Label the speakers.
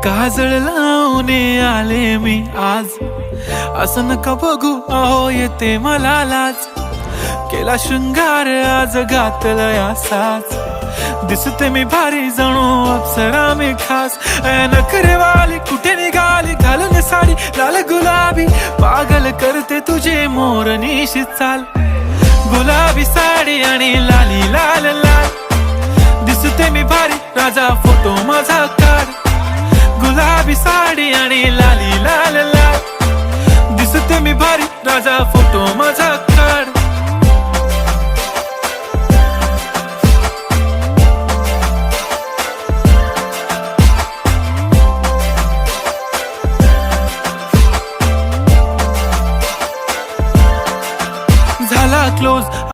Speaker 1: काजळ लावून आले मी आज, असं नका बघू अहो येते मला लाज. केला शृंगार आज घातला साज, दिसते मी भारी जणू अप्सरा मी खास. नखरेवाली कुठे निघाली घालून साडी लाल गुलाबी, पागल करते तुझे मोरनीशी चाल. गुलाबी साडी आणि लाली लाल लाल, दिसते मी भारी राजा फोटो माझा काढ. गुलाबी साडी आणि लाली लाल लाल, दिसते मी भारी राजा फोटो माझा काढ.